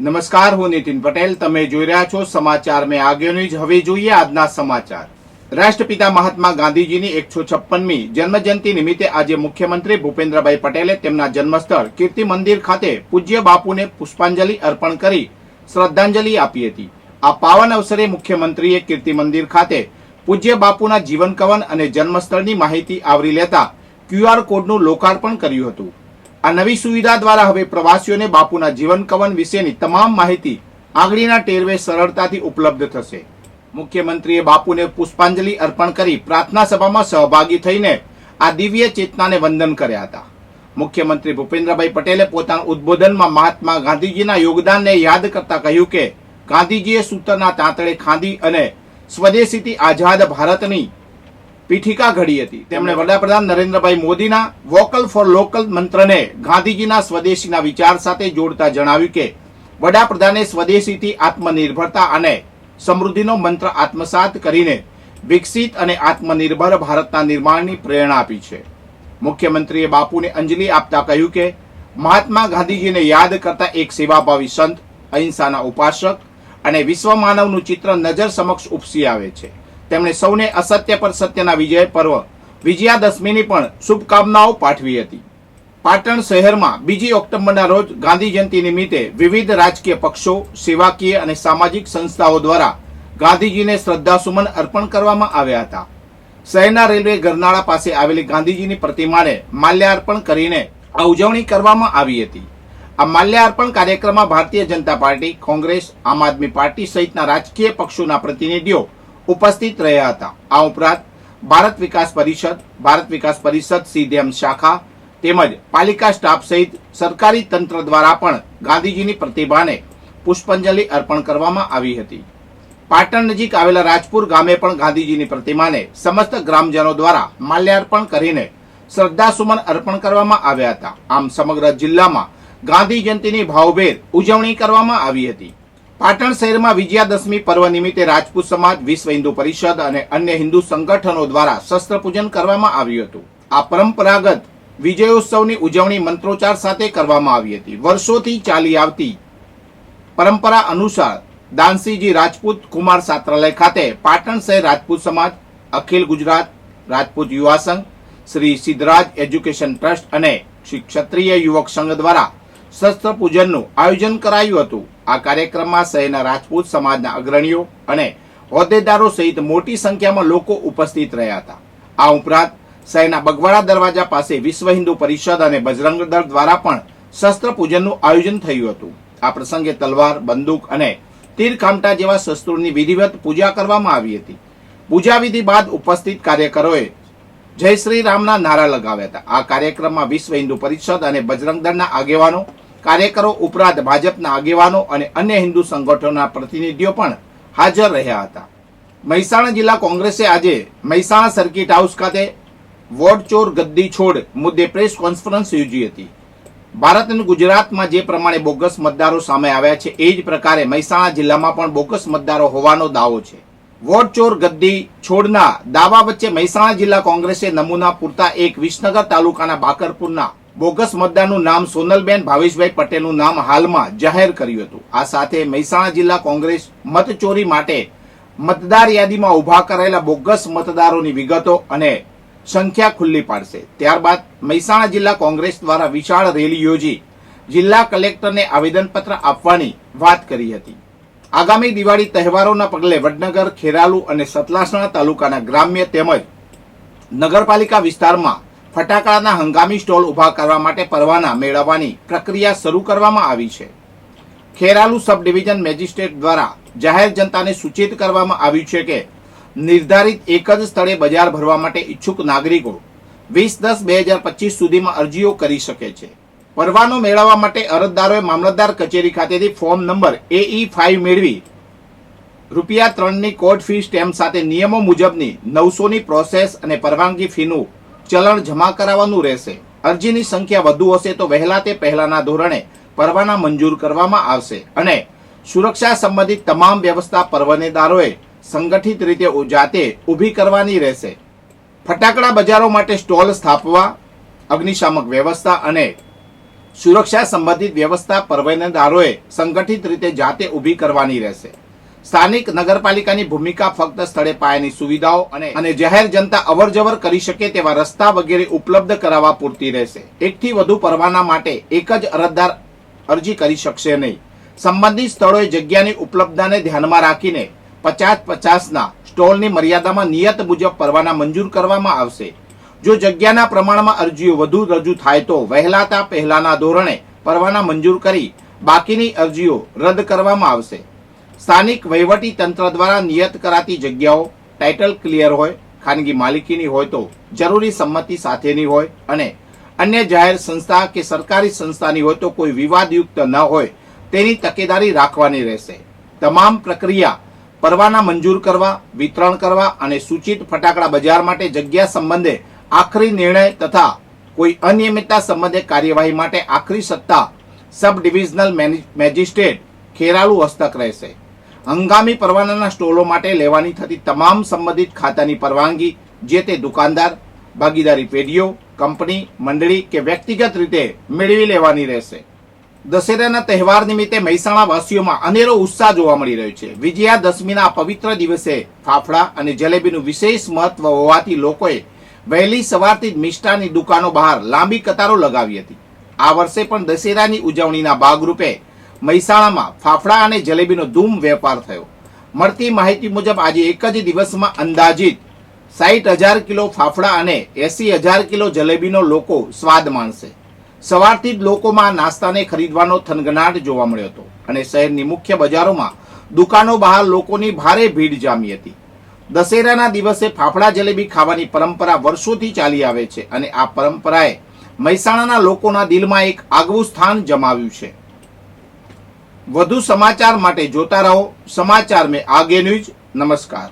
નમસ્કાર, હું નીતિન પટેલ. તમે જોઈ રહ્યા છો સમાચાર મેં આગે ન્યૂઝ. હવે જોઈએ આજના સમાચાર. રાષ્ટ્રપિતા મહાત્મા ગાંધીજીની 156મી જન્મજયંતિ નિમિત્તે આજે મુખ્યમંત્રી ભૂપેન્દ્રભાઈ પટેલે તેમના જન્મસ્થળ કીર્તિ મંદિર ખાતે પૂજ્ય બાપુને પુષ્પાંજલિ અર્પણ કરી શ્રદ્ધાંજલિ આપી હતી. આ પાવન અવસરે મુખ્યમંત્રીએ કીર્તિ મંદિર ખાતે પૂજ્ય બાપુના જીવન કવન અને જન્મસ્થળની માહિતી આવરી લેતા QR કોડનું લોકાર્પણ કર્યું હતું. આ નવી સુવિધા દ્વારા હવે પ્રવાસીઓને બાપુના જીવન કવન વિશેની તમામ માહિતી આંગળીના ટેરવે સરળતાથી ઉપલબ્ધ થશે. મુખ્યમંત્રીએ બાપુને પુષ્પાંજલિ અર્પણ કરી પ્રાર્થના સભામાં સહભાગી થઈને આ દિવ્ય ચેતનાને વંદન કર્યા હતા. મુખ્યમંત્રી ભૂપેન્દ્રભાઈ પટેલે પોતાના ઉદ્બોધનમાં મહાત્મા ગાંધીજીના યોગદાનને યાદ કરતા કહ્યું કે ગાંધીજીએ સૂત્રના તાંતણે ખાદી અને સ્વદેશીથી આઝાદ ભારતની પીઠિકા ઘડી હતી. તેમણે વડાપ્રધાન નરેન્દ્રભાઈ મોદીના વોકલ ફોર લોકલ મંત્રને ગાંધીજીના સ્વદેશીના વિચાર સાથે જોડતા જણાવ્યું કે વડાપ્રધાને સ્વદેશીથી આત્મનિર્ભરતા અને સમૃદ્ધિનો મંત્ર આત્મસાત કરીને વિકસિત અને આત્મનિર્ભર ભારતના નિર્માણની પ્રેરણા આપી છે. મુખ્યમંત્રીએ બાપુને અંજલિ આપતા કહ્યું કે મહાત્મા ગાંધીજીને યાદ કરતા એક સેવાભાવી સંત, અહિંસાના ઉપાસક અને વિશ્વ માનવનું ચિત્ર નજર સમક્ષ ઉપસી આવે છે. તેમણે સૌને અસત્ય પર સત્યના વિજય પર્વ વિજયાદશમીની પણ શુભકામનાઓ પાઠવી હતી. પાટણ શહેરમાં 2 ઓક્ટોબરના રોજ ગાંધી જયંતિ નિમિત્તે વિવિધ રાજકીય પક્ષો, સેવાકીય અને સામાજિક સંસ્થાઓ દ્વારા ગાંધીજીને શ્રદ્ધાસુમન અર્પણ કરવામાં આવ્યા હતા. શહેરના રેલવે ગરનાળા પાસે આવેલી ગાંધીજીની પ્રતિમાને માલ્યાર્પણ કરીને આ ઉજવણી કરવામાં આવી હતી. આ માલ્યાર્પણ કાર્યક્રમમાં ભારતીય જનતા પાર્ટી, કોંગ્રેસ, આમ આદમી પાર્ટી સહિતના રાજકીય પક્ષોના પ્રતિનિધિઓ ઉપસ્થિત રહ્યા હતા. આ ઉપરાંત ભારત વિકાસ પરિષદ સીધેમ શાખા તેમજ પાલિકા સ્ટાફ સહિત સરકારી તંત્ર દ્વારા પણ ગાંધીજીની પ્રતિમાને પુષ્પાંજલિ અર્પણ કરવામાં આવી હતી. પાટણ નજીક આવેલા રાજપુર ગામે પણ ગાંધીજીની પ્રતિમાને સમસ્ત ગ્રામજનો દ્વારા માલ્યાર્પણ કરીને શ્રદ્ધાસુમન અર્પણ કરવામાં આવ્યા હતા. આમ સમગ્ર જિલ્લામાં ગાંધી જયંતિની ભાવભેર ઉજવણી કરવામાં આવી હતી. પાટણ શહેરમાં વિજયાદશમી પર્વ નિમિત્તે રાજપૂત સમાજ, વિશ્વ હિન્દુ પરિષદ અને અન્ય હિન્દુ સંગઠનો દ્વારા શસ્ત્ર પૂજન કરવામાં આવ્યું હતું. આ પરંપરાગત વિજયોત્સવની ઉજવણી મંત્રોચ્ચાર સાથે કરવામાં આવી હતી. વર્ષોથી ચાલી આવતી પરંપરા અનુસાર દાનસીજી રાજપૂત કુમાર છાત્રાલય ખાતે પાટણ શહેર રાજપૂત સમાજ, અખિલ ગુજરાત રાજપૂત યુવા સંઘ, શ્રી સિદ્ધરાજ એજ્યુકેશન ટ્રસ્ટ અને શ્રી ક્ષત્રિય યુવક સંઘ દ્વારા શસ્ત્ર પૂજનનું આયોજન કરાયું હતું. આ કાર્યક્રમમાં શહેરના રાજપૂત સમાજના અગ્રણીઓ અને હોદ્દેદારો સહિત મોટી સંખ્યામાં લોકો ઉપસ્થિત રહ્યા હતા. આ ઉપરાંત શહેરના બગવાડા દરવાજા પાસે વિશ્વ હિન્દુ પરિષદ અને બજરંગ દળ દ્વારા પણ શસ્ત્ર પૂજનનું આયોજન થયું હતું. આ પ્રસંગે તલવાર, બંદૂક અને તીર કામટા જેવા શસ્ત્રોની વિધિવત પૂજા કરવામાં આવી હતી. પૂજા વિધિ બાદ ઉપસ્થિત કાર્યકરોએ જય શ્રી રામના નારા લગાવ્યા હતા. આ કાર્યક્રમમાં વિશ્વ હિન્દુ પરિષદ અને બજરંગ દળના આગેવાનો, કાર્યકરો ઉપરાંત ભાજપના આગેવાનો અને અન્ય હિન્દુ સંગઠનોના પ્રતિનિધિઓ પણ હાજર રહ્યા હતા. મહેસાણા જિલ્લા કોંગ્રેસે આજે મહેસાણા સર્કિટ હાઉસ ખાતે વોટ ચોર ગદ્દી છોડ મુદ્દે પ્રેસ કોન્ફરન્સ યોજી હતી. ભારત અને ગુજરાતમાં જે પ્રમાણે બોગસ મતદારો સામે આવ્યા છે એ જ પ્રકારે મહેસાણા જિલ્લામાં પણ બોગસ મતદારો હોવાનો દાવો છે. વોટ ચોર ગદ્દી છોડના દાવા વચ્ચે મહેસાણા જિલ્લા કોંગ્રેસે નમૂના પૂરતા એક વિસનગર તાલુકાના બાકરપુરના બોગસ મતદારનું નામ સોનલબેન ભાવેશભાઈ પટેલનું નામ હાલમાં જાહેર કર્યું હતું. આ સાથે મહેસાણા જિલ્લા કોંગ્રેસ મતચોરી માટે મતદાર યાદીમાં ઉભા કરાયેલા બોગસ મતદારોની વિગતો અને સંખ્યા ખુલ્લી પાડશે. ત્યારબાદ મહેસાણા જિલ્લા કોંગ્રેસ દ્વારા વિશાળ રેલી યોજી જિલ્લા કલેક્ટરને આવેદનપત્ર આપવાની વાત કરી હતી. આગામી દિવાળી તહેવારોના પગલે વડનગર, ખેરાલુ અને સતલાસણા તાલુકાના ગ્રામ્ય તેમજ નગરપાલિકા વિસ્તારમાં ફટાકડાના હંગામી સ્ટોલ ઉભા કરવા માટે પરવાના મેળવવાની પ્રક્રિયા શરૂ કરવામાં આવી છે. ખેરાલુ સબ ડિવિઝન મેજિસ્ટ્રેટ દ્વારા જાહેર જનતાને સૂચિત કરવામાં આવ્યું છે કે નિર્ધારિત એક જ સ્થળે બજાર ભરવા માટે ઈચ્છુક નાગરિકો 20/10/2025 સુધીમાં અરજીઓ કરી શકે છે. પરવાનો મેળવવા માટે અરજદારોએ મામલતદાર કચેરી ખાતેથી ફોર્મ નંબર AE5 મેળવી ₹3ની કોર્ટ ફી સ્ટેમ્પ સાથે નિયમો મુજબની 900ની પ્રોસેસ અને પરવાનગી ફીનું ચલણ જમા કરાવવાનું રહેશે. અરજીની સંખ્યા વધુ હશે તો વહેલા તે પહેલાના ધોરણે પરવાના મંજૂર કરવામાં આવશે અને સુરક્ષા સંબંધિત તમામ વ્યવસ્થા પરવાનેદારોએ સંગઠિત રીતે જાતે ઊભી કરવાની રહેશે. ફટાકડા બજારો માટે સ્ટોલ સ્થાપવા, અગ્નિશામક વ્યવસ્થા અને સુરક્ષા સંબંધિત વ્યવસ્થા પરવાનેદારોએ સંગઠિત રીતે જાતે ઊભી કરવાની રહેશે. સ્થાનિક નગરપાલિકાની ભૂમિકા ફક્ત સ્થળે પાયાની સુવિધાઓ અને જાહેર જનતા અવરજવર કરી શકે તેવા રસ્તા વગેરે ઉપલબ્ધ કરાવવા પૂરતી રહેશે. એકથી વધુ પરવાના માટે એક જ અરજદાર અરજી કરી શકશે નહીં. સંબંધિત સ્થળોએ જગ્યાની ઉપલબ્ધતાને ધ્યાનમાં રાખીને 50-50ના સ્ટોલની મર્યાદામાં નિયત મુજબ પરવાના મંજૂર કરવામાં આવશે. જો જગ્યાના પ્રમાણમાં અરજીઓ વધુ રજૂ થાય તો વહેલાતા પહેલાના ધોરણે પરવાના મંજૂર કરી બાકીની અરજીઓ રદ કરવામાં આવશે. સ્થાનિક વહીવટી તંત્ર દ્વારા નિયત કરાતી જગ્યાઓ ટાઇટલ ક્લિયર હોય, ખાનગી માલિકીની હોય તો જરૂરી સંમતિ સાથેની હોય અને અન્ય જાહેર સંસ્થા કે સરકારી સંસ્થાની હોય તો કોઈ વિવાદયુક્ત ન હોય તેની તકેદારી રાખવાની રહેશે. તમામ પ્રક્રિયા પરવાના મંજૂર કરવા, વિતરણ કરવા અને સૂચિત ફટાકડા બજાર માટે જગ્યા સંબંધે આખરી નિર્ણય તથા કોઈ અનિયમિતતા સંબંધે કાર્યવાહી માટે આખરી સત્તા સબ ડિવિઝનલ મેજિસ્ટ્રેટ ખેરાલુ હસ્તક રહેશે. હંગામી પરવાનાના સ્ટોલો માટે લેવાની થતી તમામ સંબંધિત ખાતાની પરવાનગી જે તે દુકાનદાર, ભાગીદારી પેઢીઓ, કંપની, મંડળી કે વ્યક્તિગત રીતે મેળવી લેવાની રહેશે. દશેરાના તહેવાર નિમિત્તે મહેસાણા વાસીઓમાં અનેરો ઉત્સાહ જોવા મળી રહ્યો છે. વિજયાદશમીના પવિત્ર દિવસે ફાફડા અને જલેબીનું વિશેષ મહત્વ હોવાથી લોકોએ વહેલી સવારથી જ મિષ્ટાની દુકાનો બહાર લાંબી કતારો લગાવી હતી. આ વર્ષે પણ દશેરાની ઉજવણીના ભાગરૂપે મહેસાણામાં ફાફડા અને જલેબીનો ધૂમ વેપાર થયો. મળતી માહિતી મુજબ આજે એક જ દિવસમાં અંદાજિત 60,000 કિલો ફાફડા અને 80,000 કિલો જલેબીનો લોકો સ્વાદ માણશે. સવારથી જ લોકોમાં નાસ્તાને ખરીદવાનો થનગનાટ જોવા મળ્યો હતો અને શહેરની મુખ્ય બજારોમાં દુકાનો બહાર લોકોની ભારે ભીડ જામી હતી. દશેરાના દિવસે ફાફડા જલેબી ખાવાની પરંપરા વર્ષોથી ચાલી આવે છે અને આ પરંપરાએ મહેસાણાના લોકોના દિલમાં એક આગવું સ્થાન જમાવ્યું છે. વધુ સમાચાર માટે જોતા રહો સમાચાર મેં આગે ન્યૂઝ. નમસ્કાર.